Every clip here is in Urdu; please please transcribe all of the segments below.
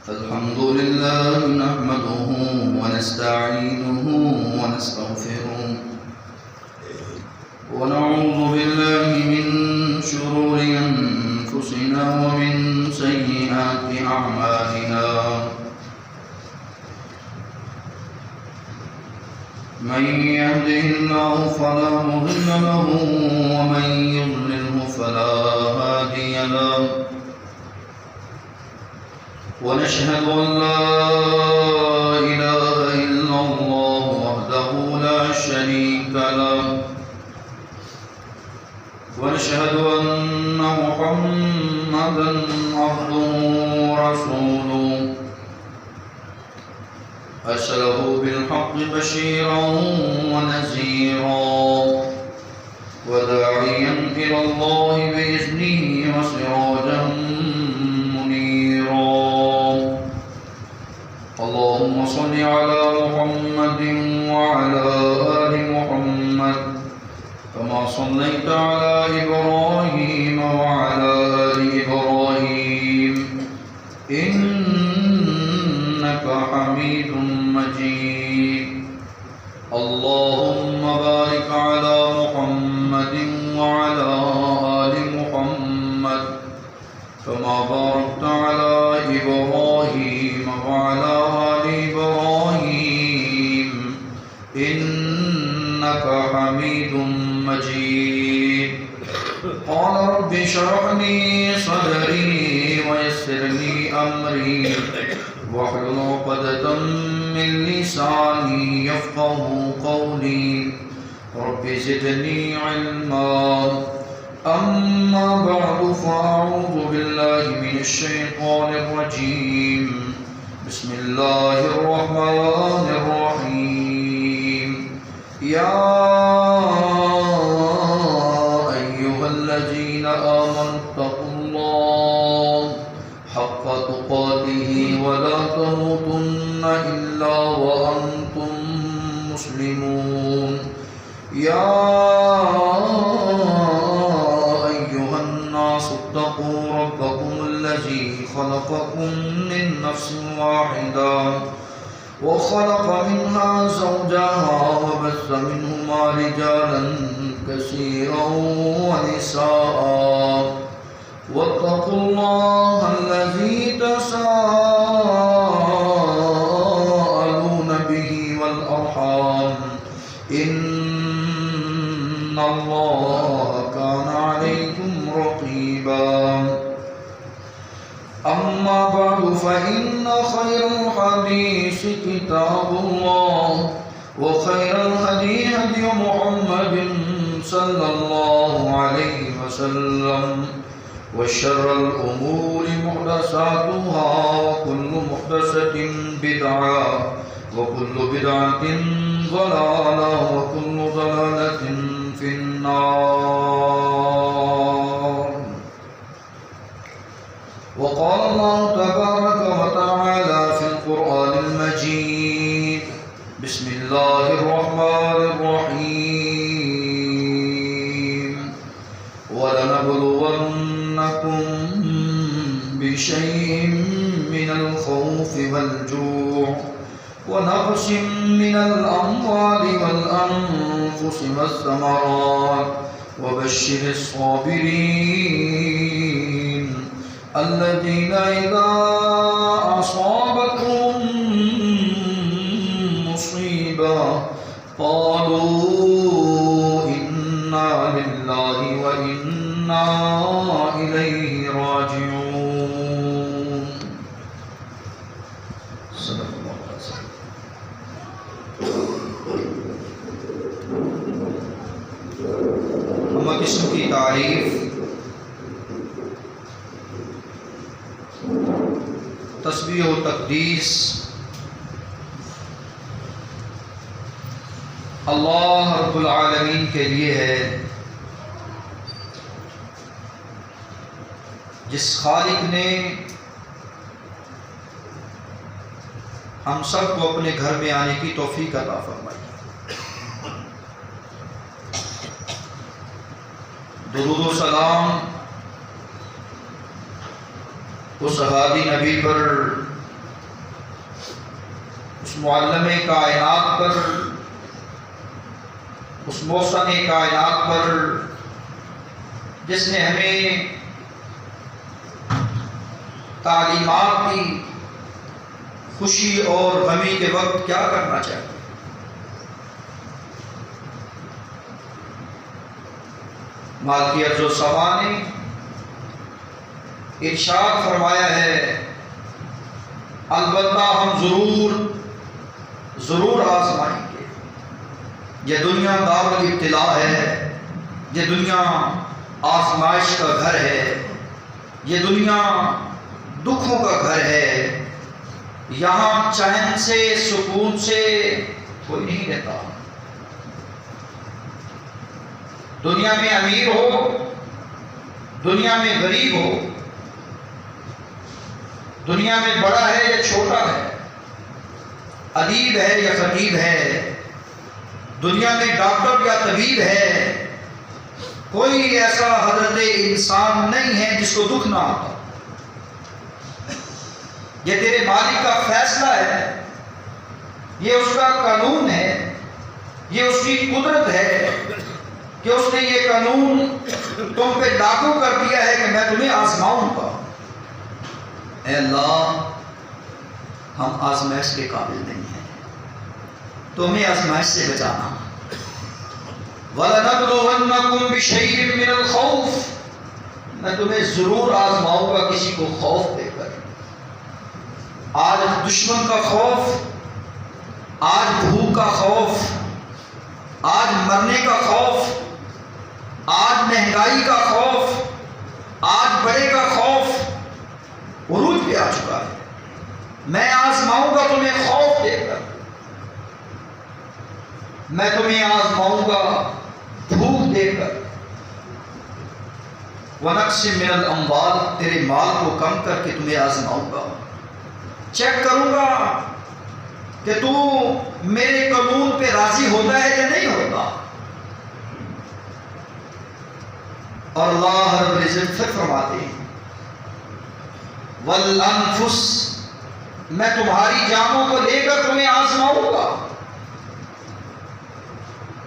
الحمد لله نحمده ونستعينه ونستغفره ونعوذ بالله من شرور أنفسنا ومن سيئات أعمالنا من يهده الله فلا مضل له ومن يضلله فلا هادي له ونشهد أن لا إله إلا الله وحده لا شريك له ونشهد أن محمدا عبده ورسوله أرسله بالحق بشيرا ونذيرا وداعيا إلى الله بإذنه وسراجا منيرا اللهم صل على محمد وعلى آل محمد كما صليت على إبراهيم وعلى آل إبراهيم إنك حميد مجيد اللهم بارك على محمد وعلى آل محمد كما باركت على إبراهيم وعلى آل إبراهيم إنك حميد مجيد قال رب اشرح لي صدري ويسر لي أمري واحلل عقدة من لساني يفقهوا قولي رب زدني علما أما بعد فأعوذ بالله من الشيطان الرجيم بسم الله الرحمن الرحيم يا أيها الذين آمنوا اتقوا الله حق تقاته ولا تموتن إلا وأنتم مسلمون يا أيها الناس اتقوا ربكم الذي خلقكم من نفس واحدة وخلق منها زوجها وبث منهما رجالا كثيرا ونساء واتقوا الله الذي تساءلون به والأرحام إن الله كان عليكم رقيبا أما بعد فإن خير الحديث كتاب الله وخير الهدي هدي محمد صلى الله عليه وسلم وشر الأمور محدثاتها وكل محدثة بدعة وكل بدعة ضلالة وكل ضلالة في النار وقال الله تبارك وتعالى في القرآن المجيد بسم الله الرحمن الرحيم ولنبلونكم بشيء من الخوف والجوع ونقص من الأموال والأنفس والثمرات وبشر الصابرين الذين إذا أصابتهم مصيبة قالوا إنا لله وإنا إليه راجعون صدق الله العظيم ہم قسم کی تعریف تسبیح و تقدیس اللہ رب العالمین کے لیے ہے، جس خالق نے ہم سب کو اپنے گھر میں آنے کی توفیق عطا فرمائی۔ درود و سلام اس ہادی نبی پر، اس معلم کائنات پر، اس موسم کائنات پر جس نے ہمیں تعلیمات دی خوشی اور غمی کے وقت کیا کرنا چاہیے۔ مالکی عرض و سما نے ارشاد فرمایا ہے البتہ ہم ضرور آزمائیں گے۔ یہ دنیا دار الابتلاء ہے، یہ دنیا آزمائش کا گھر ہے، یہ دنیا دکھوں کا گھر ہے، یہاں چین سے سکون سے کوئی نہیں رہتا۔ دنیا میں امیر ہو، دنیا میں غریب ہو، دنیا میں بڑا ہے یا چھوٹا ہے، ادیب ہے یا خطیب ہے، دنیا میں ڈاکٹر یا طبیب ہے، کوئی ایسا حضرت انسان نہیں ہے جس کو دکھ نہ آتا۔ یہ تیرے مالک کا فیصلہ ہے، یہ اس کا قانون ہے، یہ اس کی قدرت ہے کہ اس نے یہ قانون تم پہ لاگو کر دیا ہے کہ میں تمہیں آزماؤں گا۔ اے اللہ، ہم آزمائش کے قابل نہیں ہیں، تو ہمیں آزمائش سے بچانا۔ وَلَنَبْلُوَنَّكُمْ بِشَيْءٍ مِّنَ الْخَوْفِ، میں تمہیں ضرور آزماؤں گا کسی کو خوف دے کر۔ آج دشمن کا خوف، آج بھوک کا خوف، آج مرنے کا خوف، آج مہنگائی کا خوف، آج بڑے کا خوف عروج پہ آ چکا ہے۔ میں آزماؤں گا تمہیں خوف دے کر، میں تمہیں آزماؤں گا بھوک دے کر، وَنَقْصٍ مِّنَ الْأَمْوَالِ، تیرے مال کو کم کر کے تمہیں آزماؤں گا، چیک کروں گا کہ تو میرے قانون پہ راضی ہوتا ہے یا نہیں ہوتا۔ اور اللہ رب العزت پھر فرماتے ہیں وَالْأَنفُسِ، میں تمہاری جانوں کو لے کر تمہیں آزماؤں گا۔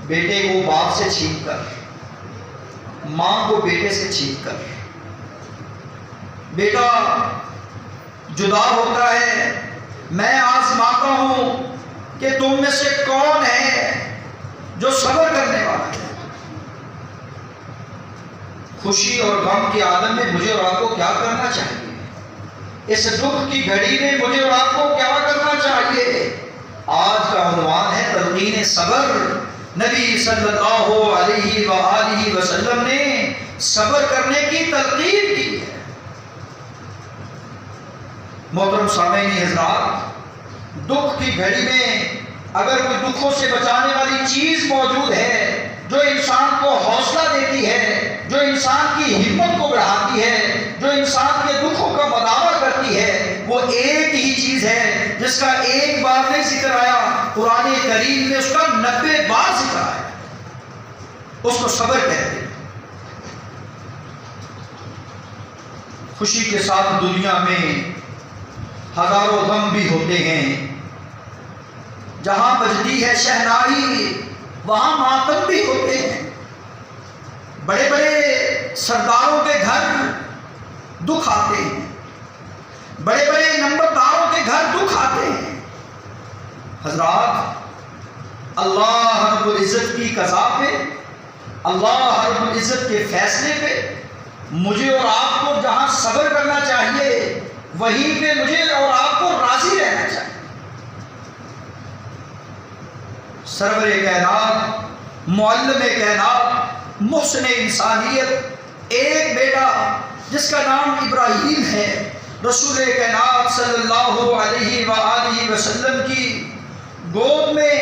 بیٹے کو باپ سے چھین کر، ماں کو بیٹے سے چھین کر، بیٹا جدا ہوتا ہے، میں آزماتا ہوں کہ تم میں سے کون ہے جو صبر کرنے والا ہے۔ خوشی اور غم کے عالم میں مجھے اور آپ کو کیا کرنا چاہیے؟ اس دکھ کی گھڑی میں مجھے اور آپ کو کیا کرنا چاہیے؟ آج کا عنوان ہے تلقین صبر۔ نبی صلی اللہ علیہ وآلہ وسلم نے صبر کرنے کی تلقین کی ہے۔ محترم سامعین حضرات، دکھ کی گھڑی میں اگر کوئی دکھوں سے بچانے والی چیز موجود ہے جو انسان کو حوصلہ دیتی ہے، جو انسان کی ہمت کو بڑھاتی ہے، جو انسان کے دکھوں کا مداوع کرتی ہے، وہ ایک ہی چیز ہے جس کا ایک بار نہیں ذکر آیا، قرآن کریم میں اس کا 90 بار ذکر آیا، اس کو صبر کہتے ہیں۔ خوشی کے ساتھ دنیا میں ہزاروں غم بھی ہوتے ہیں، جہاں بجتی ہے شہنائی وہاں ماتم بھی ہوتے ہیں۔ بڑے بڑے سرداروں کے گھر دکھ آتے ہیں، بڑے بڑے نمبرداروں کے گھر دکھ آتے ہیں۔ حضرات، اللہ رب العزت کی قضا پہ، اللہ رب العزت کے فیصلے پہ مجھے اور آپ کو جہاں صبر کرنا چاہیے وہیں پہ مجھے اور آپ کو راضی رہنا چاہیے۔ سرور کائنات، معلم کائنات، محسن انسانیت، ایک بیٹا جس کا نام ابراہیم ہے، رسول کائنات صلی اللہ علیہ وآلہ وسلم کی گود میں،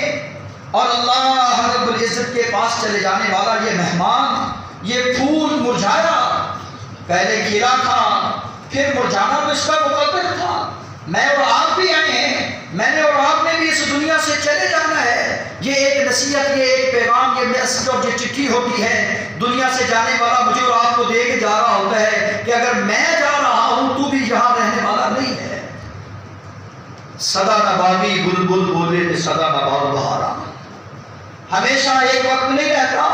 اور اللہ رب العزت کے پاس چلے جانے والا یہ مہمان، یہ پھول مرجھایا، پہلے گیلا تھا پھر مرجھانا تو اس کا مقدر تھا۔ میں اور آپ بھی آئے ہیں، میں نے اور آپ نے بھی اس دنیا سے چلے جانا ہے۔ یہ ایک نصیحت، یہ ایک پیغام، یہ میسج اور یہ چٹھی ہوتی ہے دنیا سے جانے والا مجھے اور آپ کو دے کے جا رہا ہوتا ہے کہ اگر میں جا رہا ہوں تو بھی یہاں رہنے صدا نباوی بلبل بولے تے صدا نباو بہارا، ہمیشہ ایک وقت نہیں رہتا۔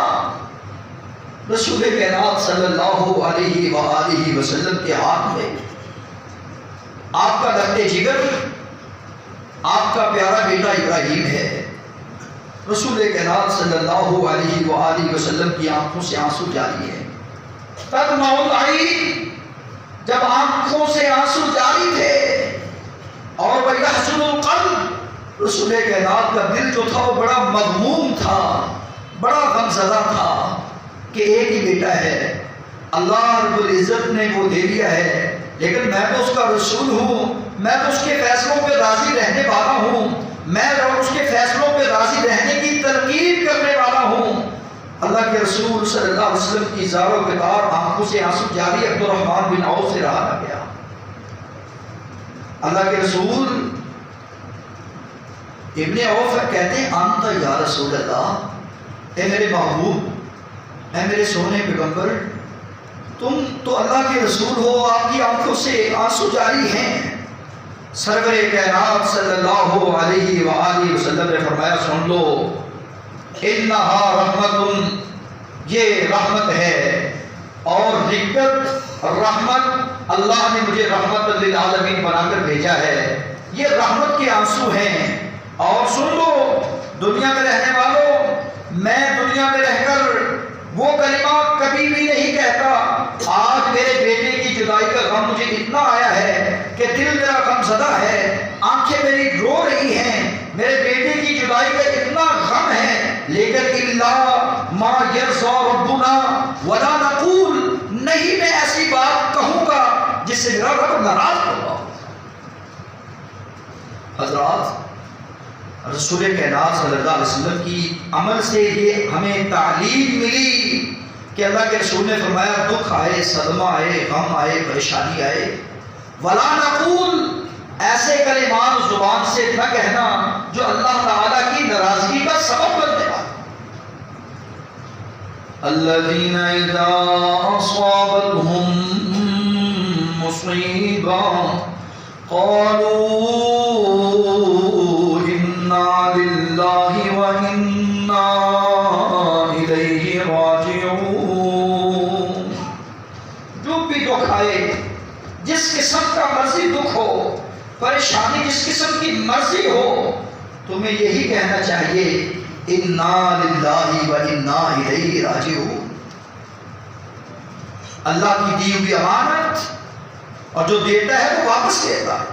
رسول کائنات صلی اللہ علیہ وآلہ وسلم کے ہاتھ میں آپ کا لخت جگر، آپ کا پیارا بیٹا ابراہیم ہے۔ رسول کائنات صلی اللہ علیہ وآلہ وسلم کی آنکھوں سے آنسو جاری ہے۔ تب موت آئی جب آنکھوں سے آنسو جاری تھے، اور وَيَحْزُنُ الْقَلْبُ، رسول کائنات کا دل جو تھا وہ بڑا مغموم تھا، بڑا غمزدہ تھا کہ ایک ہی بیٹا ہے، اللہ رب العزت نے وہ دے دیا ہے، لیکن میں تو اس کا رسول ہوں، میں تو اس کے فیصلوں پہ راضی رہنے والا ہوں، میں اس کے فیصلوں پہ راضی رہنے کی تلقین کرنے والا ہوں۔ اللہ کے رسول صلی اللہ علیہ وسلم کی زار و قطار آنکھوں سے آنسو جاری عبد الرحمن بن عوف سے رہا نہ گیا۔ اللہ کے رسول ابن عوف کہتے ہیں انت یا رسول اللہ، اے میرے محبوب، اے میرے سونے پیغمبر، تم تو اللہ کے رسول ہو، آپ کی آنکھوں سے آنسو جاری ہیں۔ سرور کائنات صلی اللہ علیہ وآلہ وسلم نے فرمایا سن لو، انہا رحمت، یہ رحمت ہے، اور حکمت رحمت، اللہ نے مجھے رحمت للعالمین بنا کر بھیجا ہے، یہ رحمت کے آنسو ہیں۔ اور سن لو دنیا میں رہنے والوں، میں دنیا میں رہ کر وہ کلمات کبھی بھی نہیں کہتا۔ آج میرے بیٹے کی جدائی کا غم مجھے اتنا آیا ہے کہ دل میرا غم زدہ ہے، آنکھیں میری رو رہی ہیں، میرے بیٹے کی جدائی کا اتنا غم ہے، لیکن الا ما یرضی ربنا ولا نقول، نہیں میں ایسی بات کہوں گا جس سے میرا رب ناراض ہوگا۔ حضرات، رسول کائنات صلی اللہ علیہ وسلم کی عمل سے یہ ہمیں تعلیم ملی کہ اللہ کے رسول نے فرمایا دکھ آئے، صدمہ آئے، غم آئے، پریشانی آئے، ولا نقول، ایسے کلمات زبان سے نہ کہنا جو اللہ تعالیٰ کی ناراضگی کا سبب بننے والا۔ الذین اذا اصابتهم مصیبہ قالوا انا للہ وانا الیہ راجعون، جو بھی دکھ آئے، جس قسم کا مرضی دکھ ہو، پریشانی جس قسم کی مرضی ہو، تمہیں یہی کہنا چاہیے انا للہ وانا الیہ راجعون۔ اللہ کی دی ہوئی امانت، اور جو دیتا ہے وہ واپس دیتا ہے،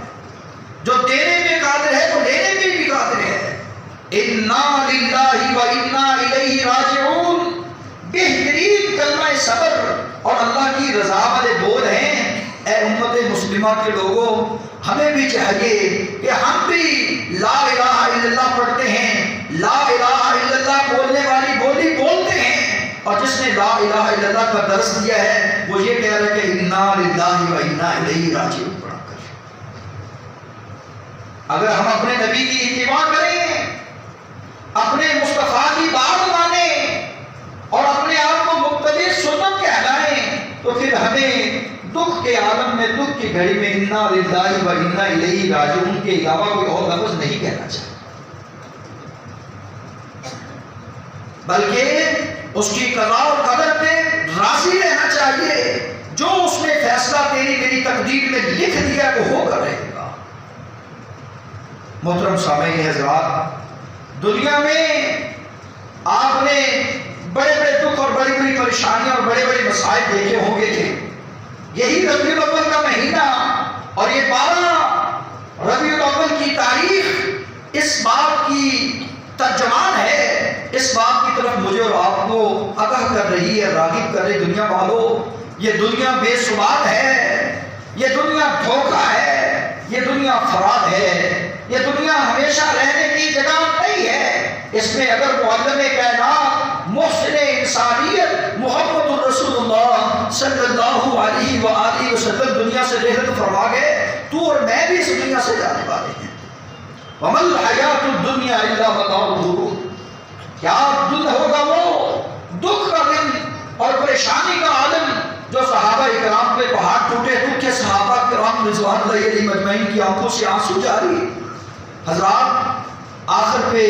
جو دینے میں قادر ہے وہ لینے میں بھی قادر ہے۔ انا للہ وانا الیہ راجعون بہترین کلمہ صبر اور اللہ کی رضا والے بول ہیں۔ اے امت مسلمہ کے لوگوں، ہمیں بھی چاہیے کہ ہم بھی لا الہ الا اللہ پڑھتے ہیں، لا الہ الا اللہ بولنے والی بولی بولتے ہیں، اور جس نے لا الہ الا اللہ کا درس دیا ہے وہ یہ کہہ رہا ہے کہ انا للہ وانا الیہ راجعون پڑھ کر۔ اگر ہم اپنے نبی کی اتباع کریں، اپنے مصطفیٰ کی بات مانیں اور اپنے آپ کو مقتدی سنت کہلائیں، تو پھر ہمیں دکھ کے عالم میں، دکھ کی گھڑی میں انا للہ وانا الیہ راجعون کے علاوہ کوئی اور لفظ نہیں کہنا چاہیے، بلکہ اس کی قضا اور قدر پہ راضی رہنا چاہیے۔ جو اس نے فیصلہ تیری میری تقدیر میں لکھ دیا وہ ہو کر رہے گا۔ محترم سامعین حضرات، دنیا میں آپ نے بڑے بڑے دکھ اور بڑی بڑی پریشانیاں اور بڑے بڑے مسائل دیکھے ہوں گے تھے۔ یہی ربیع الاول کا مہینہ اور یہ 12 ربیع الاول کی تاریخ اس بات کی ترجمان ہے، اس بات کی طرف مجھے اور آپ کو آگاہ کر رہی ہے، راغب کر رہی۔ دنیا والوں، یہ دنیا بے ثبات ہے، یہ دنیا دھوکہ ہے، یہ دنیا فراد ہے، یہ دنیا ہمیشہ رہنے کی جگہ نہیں ہے۔ اس میں اگر معلم کائنات، محسن انسانیت محمد الرسول اللہ صلی اللہ علیہ وآلہ وسلم دنیا سے رحلت فرما گئے، تو اور میں بھی اس دنیا سے جانے والے ہیں۔ وَمَا الْحَيَاةُ الدُّنْيَا إِلَّا مَتَاعُ الْغُرُورِ، کیا دن ہوگا وہ دکھ کا دن اور پریشانی کا عالم جو صحابہ کرام پہ پہاڑ ٹوٹے، دکھ کے صحابہ کرام رضوان اللہ علیہم اجمعین کی آنکھوں سے آنسو جاری، حضرات آخر پہ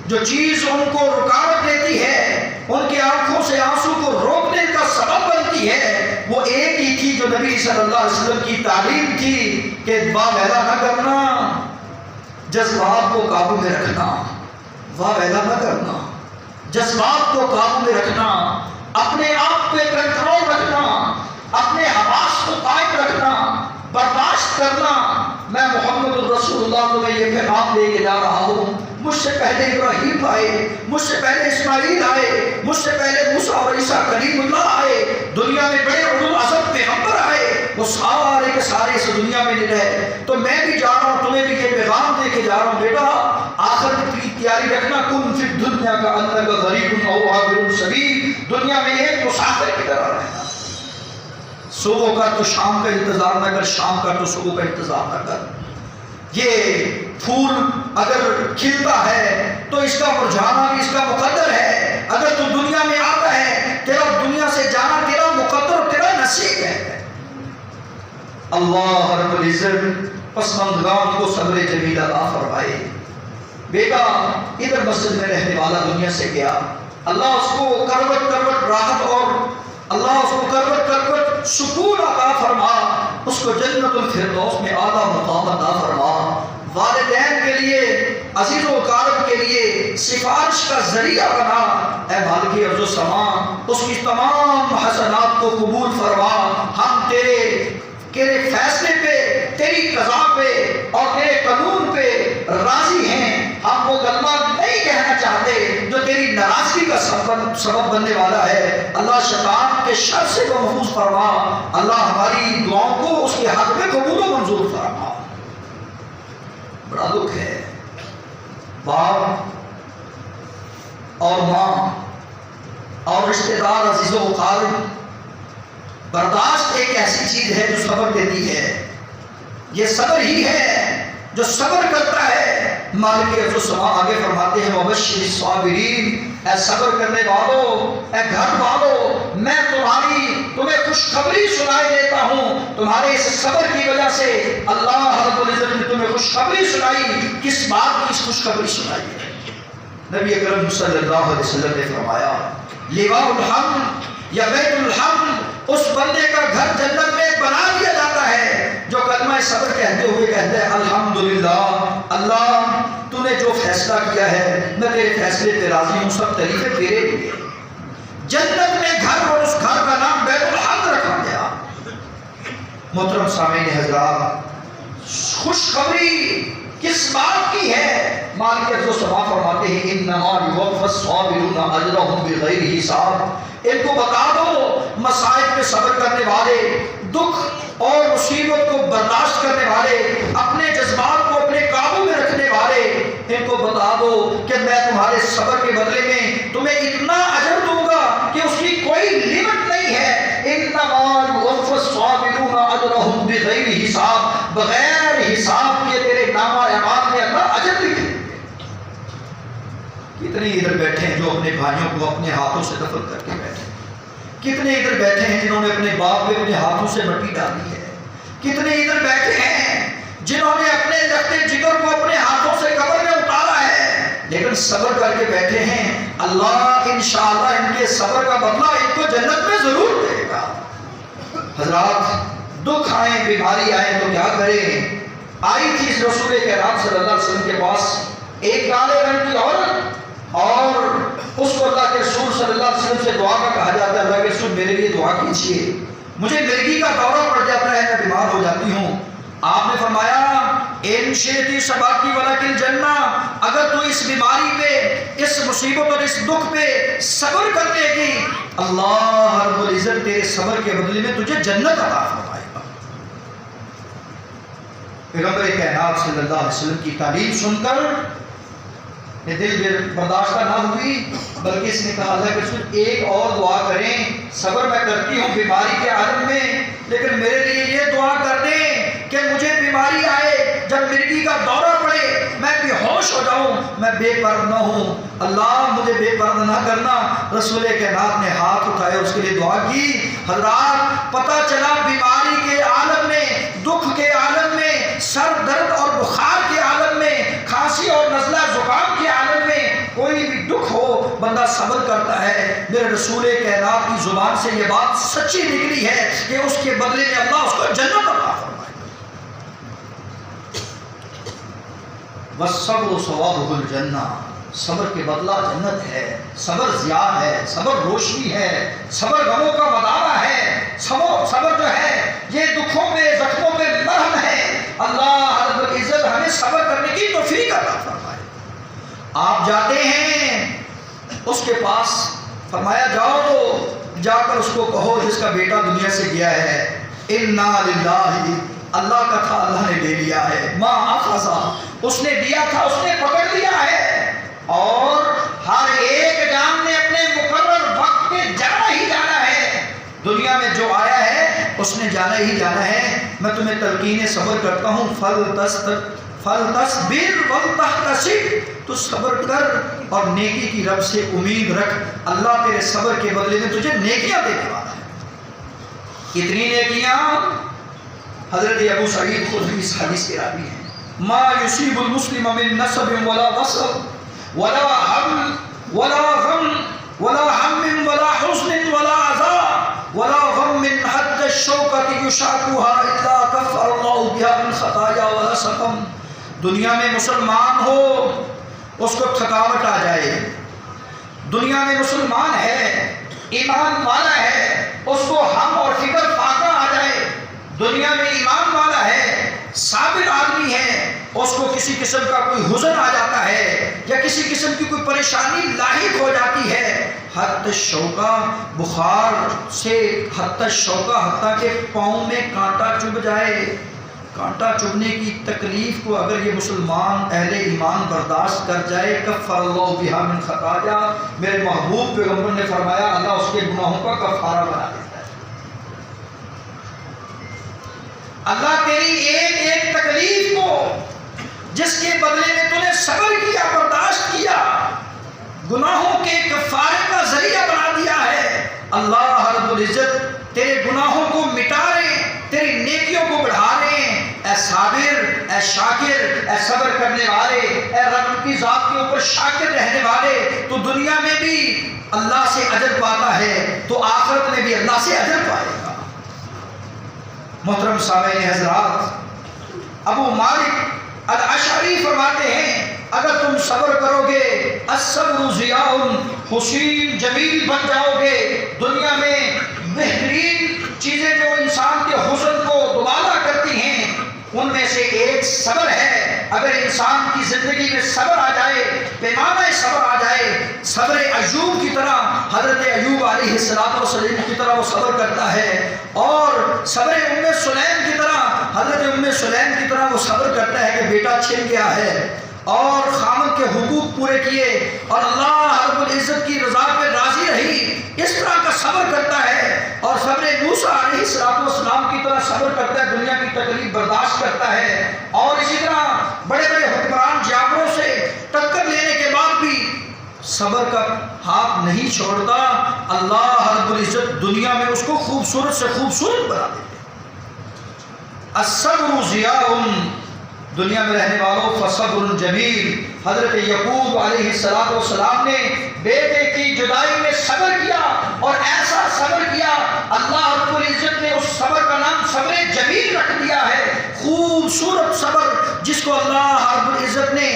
جو چیز ان کو رکاوٹ دیتی ہے، ان کی آنکھوں سے آنسو کو روکنے کا سبب بنتی ہے، وہ ایک ہی تھی جو نبی صلی اللہ علیہ وسلم کی تعلیم تھی کہ واویلا نہ کرنا، جذبات کو قابو میں رکھنا، واویلا نہ کرنا، جذبات کو قابو میں رکھنا، اپنے آپ پہ کنٹرول رکھنا، اپنے حواس کو قائم رکھنا، برداشت کرنا۔ میں محمد الرسول اللہ تمہیں یہ پیغام دے کے جا رہا ہوں، مجھ سے پہلے ابراہیم آئے، مجھ سے پہلے اسماعیل آئے، مجھ سے پہلے موسیٰ اور عیسیٰ کلیم اللہ آئے، دنیا میں بڑے اولو العزم پیغمبر آئے، وہ سارے کے سارے اس دنیا میں نہیں رہے۔ تو میں بھی جا رہا ہوں، تمہیں بھی یہ پیغام دے کے جا رہا ہوں، بیٹا آخر کی تیاری رکھنا، کن فی الدنیا کا انک غریب او عابر سبیل، دنیا میں ایک مسافر کی طرح رہنا، صبح کا تو شام کا انتظار نہ کر، شام کا تو صبح کا انتظار نہ کر۔ یہ پھول اگر کھلتا ہے تو اس کا مرجھانا بھی اس کا مقدر ہے، اگر تو دنیا میں آتا ہے تیرا دنیا سے جانا تیرا مقدر، تیرا نصیب ہے۔ اللہ رب العزت پسماندگان کو صبر جمیل عطا فرمائے۔ بیٹا ادھر مسجد میں رہنے والا دنیا سے گیا، اللہ اس کو کروٹ کروٹ راحت اور اللہ اس کو کروٹ کروٹ سکون عطا فرما، اس کو جنت الفردوس میں اعلیٰ مقام عطا فرما۔ والدین کے لیے، عزیز و اقارب کے لیے سفارش کا ذریعہ بنا، اے مالک ارض و سما اس کی تمام حسنات کو قبول فرما۔ ہم تیرے فیصلے پہ، تیری قضا پہ اور تیرے قانون پہ راضی ہیں، ہم وہ کلمہ نہیں کہنا چاہتے جو تیری ناراضگی کا سبب بننے والا ہے۔ اللہ شیطان کے شر سے کو محفوظ فرما، اللہ ہماری دعاؤں کو اس کے حق میں قبول و منظور فرما۔ بڑا دکھ ہے، باپ اور ماں اور رشتہ دار، عزیز و اقارب، برداشت ایک ایسی چیز ہے جو صبر دیتی ہے، یہ صبر ہی ہے جو صبر کرتا ہے۔ مالک ارض و سما آگے فرماتے ہیں وبشر الصابرین، اے صبر کرنے والوں، اے گھر والوں، میں تمہیں خوشخبری سنائی دیتا ہوں۔ تمہارے اس صبر کی وجہ سے اللہ رب العزت نے تمہیں خوشخبری سنائی۔ کس بات کی خوشخبری سنائی ہے؟ نبی اکرم صلی اللہ علیہ وسلم نے فرمایا لواء الحمد یا بیت الحمد اس بندے کا گھر جنت میں بنا دیا جاتا ہے جو کلمہ صبر کہتے ہوئے کہتا ہے الحمدللہ، اللہ تو نے جو فیصلہ کیا ہے میں تیرے فیصلے پہ راضی ہوں، سب تعریفیں تیرے لیے۔ جنت میں گھر اور اس گھر کا نام بیت الحمد رکھا گیا۔ محترم سامعین حضرات، خوشخبری کس بات کی ہے؟ مالک ارض و سما فرماتے ہیں انما یوفی الصابرون اجرهم بغیر حساب، ان کو بتا دو مصائب پہ صبر کرنے والے، دکھ اور مصیبت کو برداشت کرنے والے، اپنے جذبات کو اپنے قابو میں رکھنے والے، ان کو بتا دو کہ میں تمہارے صبر کے بدلے میں تمہیں اتنا اجر دوں گا کہ اس کی کوئی لمٹ نہیں ہے۔ انما یوفی الصابرون اجرهم بغیر حساب، بغیر حساب کے تیرے نامہ اعمال میں اللہ اجر لکھے۔ کتنے ادھر بیٹھے ہیں جو اپنے بھائیوں کو اپنے ہاتھوں سے دفن کر کے بیٹھے ہیں؟ کتنے ادھر بیٹھے ہیں جنہوں نے اپنے باپ پہ اپنے ہاتھوں سے مٹی ڈالی ہے؟ کتنے ادھر بیٹھے ہیں جنہوں نے اپنے رخت جگر کو اپنے ہاتھوں سے قبر میں اتارا ہے لیکن صبر کر کے بیٹھے ہیں؟ اللہ انشاءاللہ ان کے صبر کا بدلہ ان کو جنت میں ضرور دے گا۔ حضرات، دکھ آئے، بیماری آئے تو کیا کریں؟ آئی تھی رسول کرام صلی اللہ علیہ وسلم کے پاس ایک کالے رنگ کی عورت، اور اس کو اللہ کے رسول صلی اللہ علیہ وسلم سے دعا کا کہا جاتا ہے اللہ کے رسول میرے لیے دعا کیجیے، مجھے مرگی کا دورہ پڑ جاتا ہے، میں بیمار ہو جاتی ہوں۔ آپ نے فرمایا ان شئتی سباتی ولکل جنہ، اگر تو اس بیماری پہ، اس مصیبت اور اس دکھ پہ صبر کرنے کی، اللہ رب العزت تیرے صبر کے بدلے میں تجھے جنت عطا فرمائے گا۔ پیغمبر کائنات صلی اللہ علیہ وسلم کی تعلیم سن کر یہ دل برداشتہ نہ ہوئی، بلکہ اس نے کہا اللہ کے رسول ایک اور دعا کریں، صبر میں کرتی ہوں بیماری کے عالم میں، لیکن میرے لیے یہ دعا کر دیں کہ مجھے بیماری آئے، جب مرگی کا دورہ پڑے میں بے ہوش ہو جاؤں، میں بے پرد نہ ہوں، اللہ مجھے بے پرد نہ کرنا۔ رسول کائنات نے ہاتھ اٹھائے، اس کے لیے دعا کی۔ حضرات، پتہ چلا بیماری کے عالم میں، دکھ کے عالم میں، سر درد اور بخار کے عالم میں، بندہ صبر کرتا ہے، میرے رسول کائنات کی زبان سے یہ بات سچی نکلی ہے کہ اس کے بدلے میں اللہ اس کو جنت عطا فرمائے گا۔ وَالصَّبْرُ ثوابُهُ الْجَنَّةُ، صبر کے بدلہ جنت ہے۔ صبر ضیاء ہے، صبر روشنی ہے، صبر غموں کا مداوع ہے، صبر جو ہے یہ دکھوں پہ زخموں پہ مرہم ہے۔ اللہ رب العزت ہمیں صبر کرنے کی توفیق عطا فرمائے۔ آپ جاتے ہیں اس کے پاس، فرمایا جاؤ، جا کر اس کو کہو جس کا بیٹا دنیا سے گیا ہے، اِنَّا لِلَّهِ، اللہ کا تھا اللہ نے لے لیا ہے، ما اخذا، اس نے دیا تھا اس نے پکڑ لیا ہے، اور ہر ایک جان نے اپنے مقرر وقت پہ جانا ہی جانا ہے۔ دنیا میں جو آیا ہے اس نے جانا ہی جانا ہے۔ میں تمہیں تلقین صبر کرتا ہوں، فَلْتَصْبِرْ وَلْتَحْتَسِبْ، تو صبر کر اور نیکی کی رب سے امید رکھ، اللہ تیرے صبر کے بدلے میں تجھے نیکیاں دینے والا ہے۔ کتنی نیکیاں؟ حضرت ابو سعید خدری اس حدیث کے راوی ہیں، ما یصیب المسلم من نصب ولا وصب ولا هم ولا غم ولا هم ولا حزن ولا عذاب ولا غم حتى الشوكة يشاكها الا كفر الله بها من خطايا ولا سقم۔ دنیا میں مسلمان ہو اس کو تھکاوٹ آ جائے، دنیا میں مسلمان ہے ایمان والا ہے اس کو ہم اور فکر فاقہ آ جائے، دنیا میں ایمان والا ہے صابر آدمی ہے اس کو کسی قسم کا کوئی حزن آ جاتا ہے یا کسی قسم کی کوئی پریشانی لاحق ہو جاتی ہے، حتی شوکا، بخار سے حتی شوکا، حتیٰ کہ پاؤں میں کانٹا چبھ جائے، کانٹا چبھنے کی تکلیف کو اگر یہ مسلمان اہل ایمان برداشت کر جائے، کفر اللہ بہا من خطایا، میرے محبوب پیغمبر نے فرمایا اللہ اس کے گناہوں کا کفارہ بنا دیتا ہے۔ اللہ تیری ایک ایک تکلیف کو جس کے بدلے میں تو نے صبر کیا، برداشت کیا، گناہوں کے کفارے کا ذریعہ بنا دیا ہے، اللہ رب العزت تیرے گناہوں کو مٹا رہے، تیری نیکیوں کو بڑھا رہے ہیں۔ اے صابر، اے شاکر، اے صبر کرنے والے، اے رب کی ذات کے اوپر شاکر رہنے والے، تو دنیا میں بھی اللہ سے اجر پاتا ہے تو آخرت میں بھی اللہ سے اجر پائے گا۔ محترم سامعین حضرات، ابو مالک الاشعری فرماتے ہیں اگر تم صبر کرو گے، الصبر ضیاء، حسین جمیل بن جاؤ گے۔ دنیا میں بہترین چیزیں جو انسان کے حسن کو دوبالا کرتی ہیں ان میں سے ایک صبر ہے۔ اگر انسان کی زندگی میں صبر آ جائے، پیمانہ صبر آ جائے، صبر ایوب کی طرح، حضرت ایوب علیہ السلام کی طرح وہ صبر کرتا ہے، اور صبر سلیم کی طرح، حضرت سلیم کی طرح وہ صبر کرتا ہے کہ بیٹا چھن گیا ہے اور خامد کے حقوق پورے کیے اور اللہ رب العزت کی رضا پہ راضی رہی، اس طرح کا صبر کرتا ہے، اور صبر موسیٰ علیہ السلام کی طرح صبر کرتا ہے، دنیا کی تکلیف برداشت کرتا ہے، اور اسی طرح بڑے بڑے حکمران جابروں سے ٹکر لینے کے بعد بھی صبر کا ہاتھ نہیں چھوڑتا۔ اللہ رب العزت دنیا میں اس کو خوبصورت سے خوبصورت بنا دیتے۔ الصبر ضیاء، دنیا میں رہنے والوں فصبر جمیل، حضرت یعقوب علیہ السلام نے بیٹے کی جدائی میں صبر کیا، اور ایسا صبر کیا اللہ رب العزت نے اس صبر کا نام صبر جمیل رکھ دیا ہے، خوبصورت صبر جس کو اللہ رب العزت نے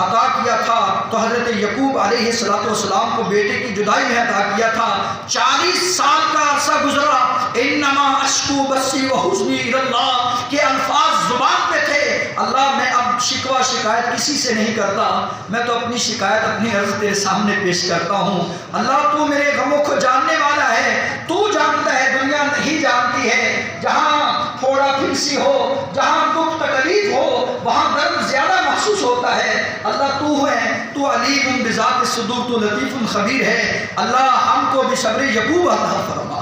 عطا کیا تھا۔ تو حضرت یعقوب علیہ السلام کو بیٹے کی جدائی میں عطا کیا تھا، 40 سال کا عرصہ گزرا، انما اشکو بثی وحزنی الی اللہ کے الفاظ زبان پہ تھے، اللہ میں اب شکوہ شکایت کسی سے نہیں کرتا، میں تو اپنی شکایت اپنی عرض تیرے سامنے پیش کرتا ہوں، اللہ تو میرے غموں کو جاننے والا ہے، تو جانتا ہے، دنیا نہیں جانتی ہے، جہاں پھوڑا پھنسی ہو، جہاں دکھ تکلیف ہو وہاں درد زیادہ محسوس ہوتا ہے، اللہ تو ہے، تو علیم بذات الصدور، تو لطیف خبیر ہے، اللہ ہم کو بھی صبر یعقوب عطا فرما۔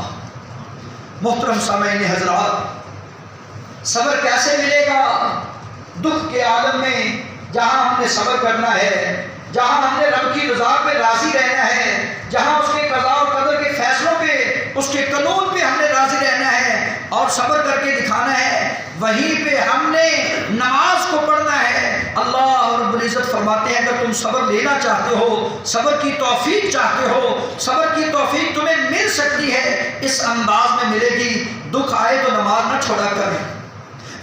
محترم سامعین حضرات، صبر کیسے ملے گا؟ دکھ کے عالم میں جہاں ہم نے صبر کرنا ہے، جہاں ہم نے رب کی رضا پہ راضی رہنا ہے، جہاں اس کے قضاء و قدر کے فیصلوں پہ، اس کے قانون پہ ہم نے راضی رہنا ہے اور صبر کر کے دکھانا ہے، وہیں پہ ہم نے نماز کو پڑھنا ہے، اللہ رب العزت فرماتے ہیں اگر تم صبر لینا چاہتے ہو، صبر کی توفیق چاہتے ہو، صبر کی توفیق تمہیں مل سکتی ہے، اس انداز میں ملے گی، دکھ آئے تو نماز نہ چھوڑا کر،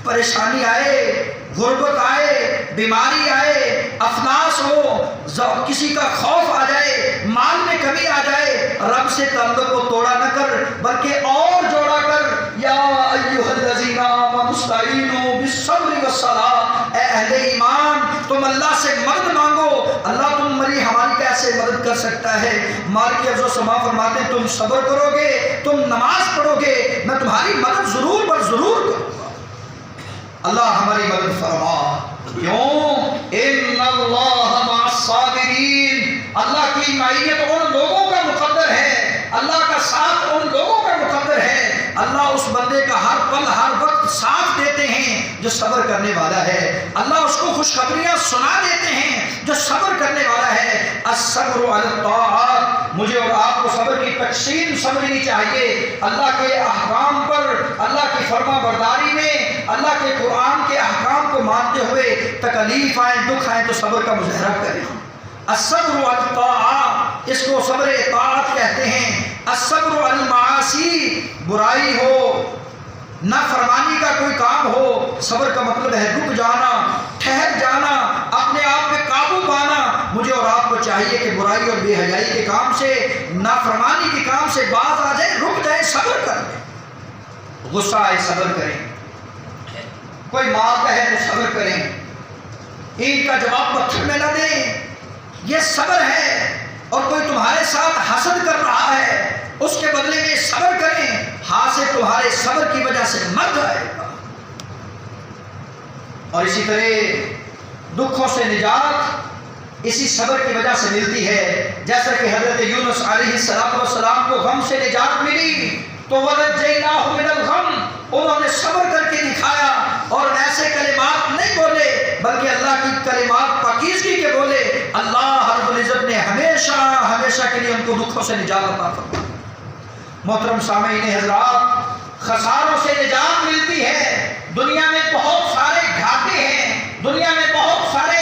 پریشانی آئے، غربت آئے، بیماری آئے، افلاس ہو، کسی کا خوف آ جائے، مال میں کمی آ جائے، رب سے تعلق کو توڑا نہ کر بلکہ اور جوڑا کر، یا ایھا الذین آمنوا استعینوا بالصبر والصلاۃ، اے اہل ایمان تم اللہ سے مدد مانگو، اللہ تمہاری ہماری کیسے مدد کر سکتا ہے؟ مالک افضل سما فرماتے ہیں تم صبر کرو گے، تم نماز پڑھو گے، میں تمہاری مدد ضرور بر ضرور کروں گا۔ اللہ ہماری مدد فرما، کیوں؟ ان اللہ مع الصابرین، اللہ کی معیت ان لوگوں کا مقدر ہے، اللہ کا ساتھ ان لوگوں کا مقدر ہے، اللہ اس بندے کا ہر پل ہر وقت ساتھ دیتے ہیں جو صبر کرنے والا ہے، اللہ اس کو خوشخبریاں سنا دیتے ہیں جو صبر کرنے والا ہے۔ الصبر علی الطاعات، مجھے اور آپ کو صبر کی تقسیم سمجھنی چاہیے، اللہ کے احکام پر، اللہ کی فرما برداری میں، اللہ کے قرآن کے احکام کو مانتے ہوئے تکلیف آئیں دکھ آئیں تو صبر کا مظاہرہ کریں۔ الصبر علی الطاعات، اس کو صبر اطاعت کہتے ہیں۔ الصبر علی المعاصی، برائی ہو، نافرمانی کا کوئی کام ہو، صبر کا مطلب ہے رک جانا، ٹھہر جانا، اپنے آپ پہ قابو پانا۔ مجھے اور آپ کو چاہیے کہ برائی اور بے حیائی کے کام سے، نافرمانی کے کام سے باز آ جائے، رک جائے، صبر کر لیں۔ غصہ آئے صبر کریں، کوئی مارتا ہے تو صبر کریں، اینٹ کا جواب پتھر میں نہ دیں، یہ صبر ہے۔ اور کوئی تمہارے ساتھ حسد کر رہا ہے، اس کے بدلے میں صبر کریں، حاسد تمہارے صبر کی وجہ سے مر جائے گا۔ اور اسی طرح دکھوں سے نجات اسی صبر کی وجہ سے ملتی ہے، جیسا کہ حضرت یونس علیہ السلام کو غم سے نجات ملی تو وَنَجَّيْنَاهُ مِنَ الْغَمِّ، انہوں نے صبر کر کے دکھایا اور ایسے کلمات نہیں بولے بلکہ اللہ کی کلمات پاکیزگی کے بولے، اللہ رب العزت نے ہمیشہ ہمیشہ کے لیے ان کو دکھوں سے نجات عطا فرمائی۔ محترم سامعین حضرات، خساروں سے نجات ملتی ہے، دنیا میں بہت سارے گھاٹے ہیں، دنیا میں بہت سارے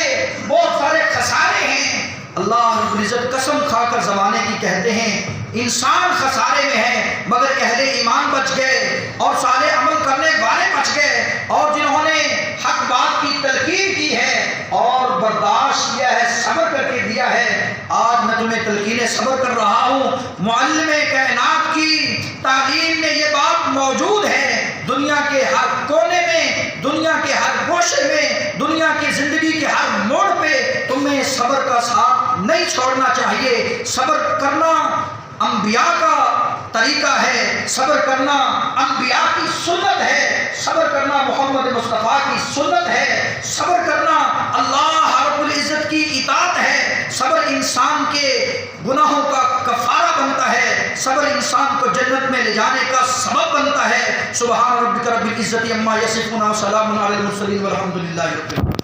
خسارے ہیں، اللہ رب العزت قسم کھا کر زمانے کی کہتے ہیں انسان خسارے میں ہے، مگر اہل ایمان بچ گئے اور صالح عمل کرنے والے بچ گئے، اور جنہوں نے حق بات کی تلقین کی ہے اور برداشت کیا ہے، صبر کر کے دیا ہے۔ آج میں تمہیں تلقین صبر کر رہا ہوں، معلم کائنات کی تعلیم میں یہ بات موجود ہے، دنیا کے ہر کونے میں، دنیا کے ہر گوشے میں، دنیا کی زندگی کے ہر موڑ پہ تمہیں صبر کا ساتھ نہیں چھوڑنا چاہیے۔ صبر کرنا انبیاء کا طریقہ ہے، صبر کرنا انبیاء کی سنت ہے، صبر کرنا محمد مصطفیٰ کی سنت ہے، صبر کرنا اللہ رب العزت کی اطاعت ہے، صبر انسان کے گناہوں کا کفارہ بنتا ہے، صبر انسان کو جنت میں لے جانے کا سبب بنتا ہے۔ سبحان ربک رب العزت عما یصفون، وسلام علی المرسلین والحمد للہ رب العالمین۔